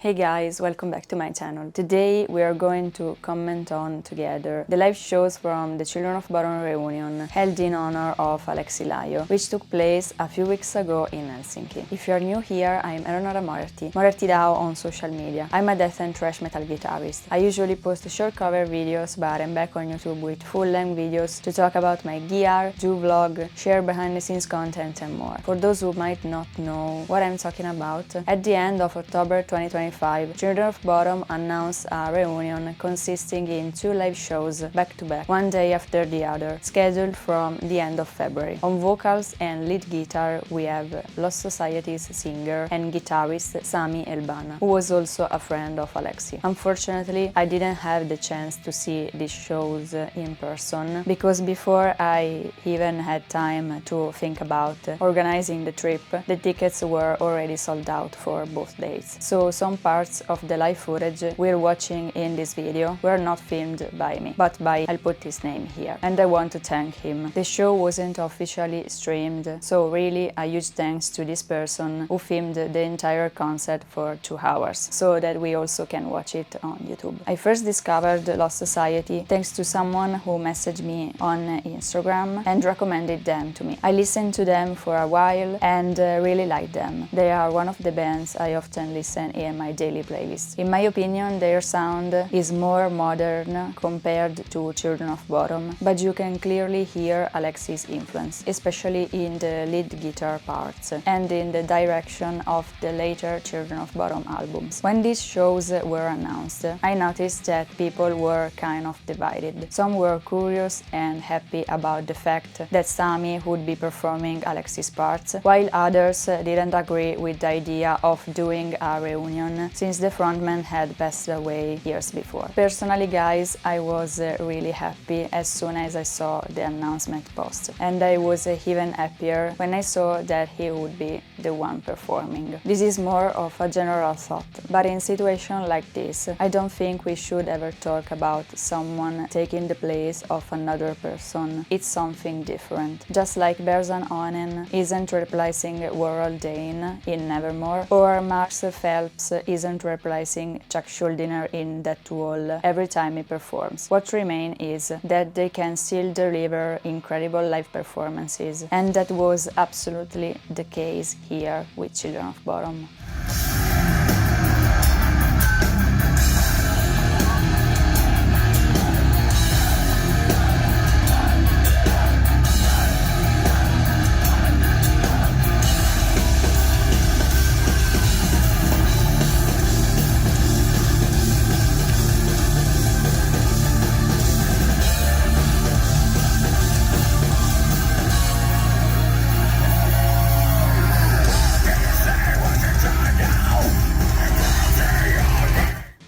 Hey guys, welcome back to my channel. Today we are going to comment on together the live shows from the Children of BODOM reunion held in honor of Daolio, which took place a few weeks ago in Helsinki. If you are new here, I am Eleonora Moriarty Dao on social media. I'm a death and thrash metal guitarist. I usually post short cover videos, but I'm back on YouTube with full-length videos to talk about my gear, do vlog, share behind-the-scenes content and more. For those who might not know what I'm talking about, at the end of October 2025, Children of BODOM announced a reunion consisting in 2 live shows back-to-back, one day after the other, scheduled from the end of February. On vocals and lead guitar we have Lost Society's singer and guitarist Sami Elbana, who was also a friend of Alexi. Unfortunately, I didn't have the chance to see these shows in person, because before I even had time to think about organizing the trip, the tickets were already sold out for both dates. So some parts of the live footage we're watching in this video were not filmed by me, but by, I'll put his name here, and I want to thank him. The show wasn't officially streamed, so really a huge thanks to this person who filmed the entire concert for 2 hours, so that we also can watch it on YouTube. I first discovered Lost Society thanks to someone who messaged me on Instagram and recommended them to me. I listened to them for a while and really liked them. They are one of the bands I often listen in my daily playlist. In my opinion, their sound is more modern compared to Children of BODOM, but you can clearly hear Alexi's influence, especially in the lead guitar parts and in the direction of the later Children of BODOM albums. When these shows were announced, I noticed that people were kind of divided. Some were curious and happy about the fact that Sami would be performing Alexi's parts, while others didn't agree with the idea of doing a reunion since the frontman had passed away years before. Personally, guys, I was really happy as soon as I saw the announcement post, and I was even happier when I saw that he would be the one performing. This is more of a general thought, but in situations like this, I don't think we should ever talk about someone taking the place of another person. It's something different. Just like Berzan Onen isn't replacing Warhol Dane in Nevermore, or Max Phelps isn't replacing Chuck Schuldiner in That Wall every time he performs. What remains is that they can still deliver incredible live performances, and that was absolutely the case here with Children of BODOM.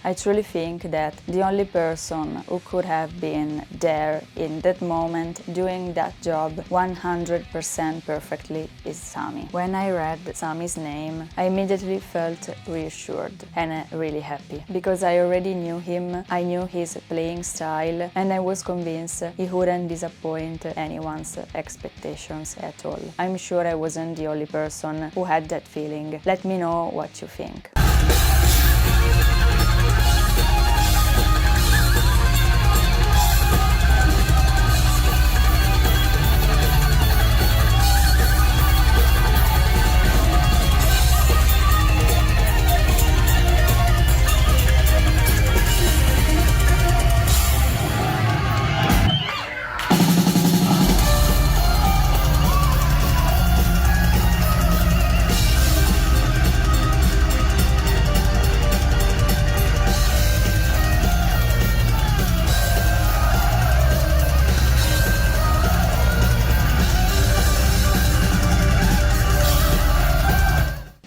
I truly think that the only person who could have been there in that moment doing that job 100% perfectly is Sami. When I read Sami's name, I immediately felt reassured and really happy, because I already knew him, I knew his playing style, and I was convinced he wouldn't disappoint anyone's expectations at all. I'm sure I wasn't the only person who had that feeling. Let me know what you think.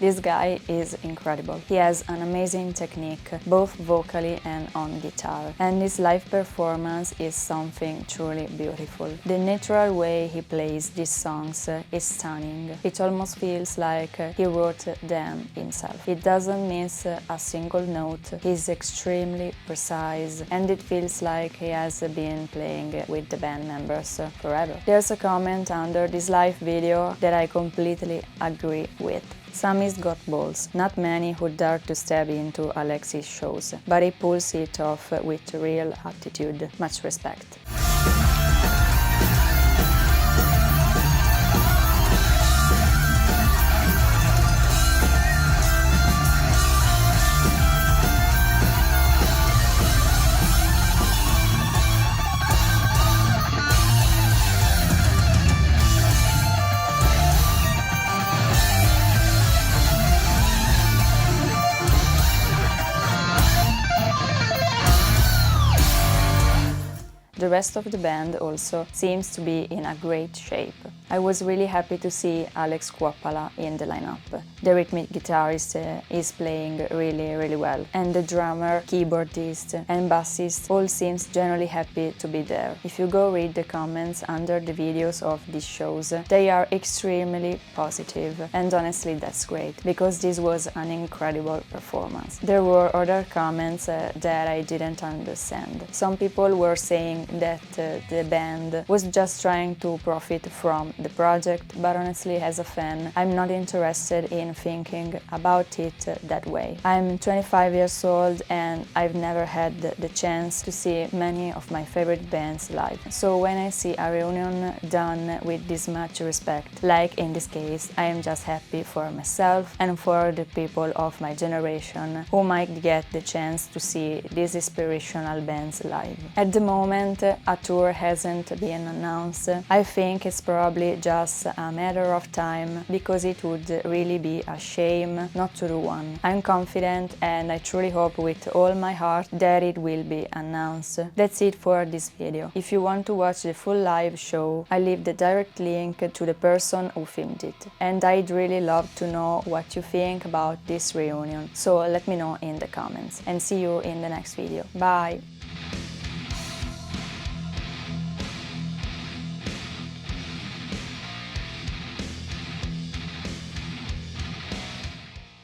This guy is incredible. He has an amazing technique, both vocally and on guitar, and his live performance is something truly beautiful. The natural way he plays these songs is stunning. It almost feels like he wrote them himself. He doesn't miss a single note, he's extremely precise, and it feels like he has been playing with the band members forever. There's a comment under this live video that I completely agree with. Sammy's got balls. Not many would dare to step into Alex's shows, but he pulls it off with real attitude. Much respect. The rest of the band also seems to be in a great shape. I was really happy to see Alex Kuoppala in the lineup. The rhythmic guitarist is playing really well, and the drummer, keyboardist and bassist all seems generally happy to be there. If you go read the comments under the videos of these shows, they are extremely positive, and honestly that's great, because this was an incredible performance. There were other comments that I didn't understand. Some people were saying that the band was just trying to profit from the project, but honestly, as a fan, I'm not interested in thinking about it that way. I'm 25 years old and I've never had the chance to see many of my favorite bands live. So when I see a reunion done with this much respect, like in this case, I am just happy for myself and for the people of my generation who might get the chance to see these inspirational bands live. At the moment, a tour hasn't been announced. I think it's probably just a matter of time, because it would really be a shame not to do one. I'm confident and I truly hope with all my heart that it will be announced. That's it for this video. If you want to watch the full live show, I leave the direct link to the person who filmed it. And I'd really love to know what you think about this reunion, so let me know in the comments. And see you in the next video. Bye!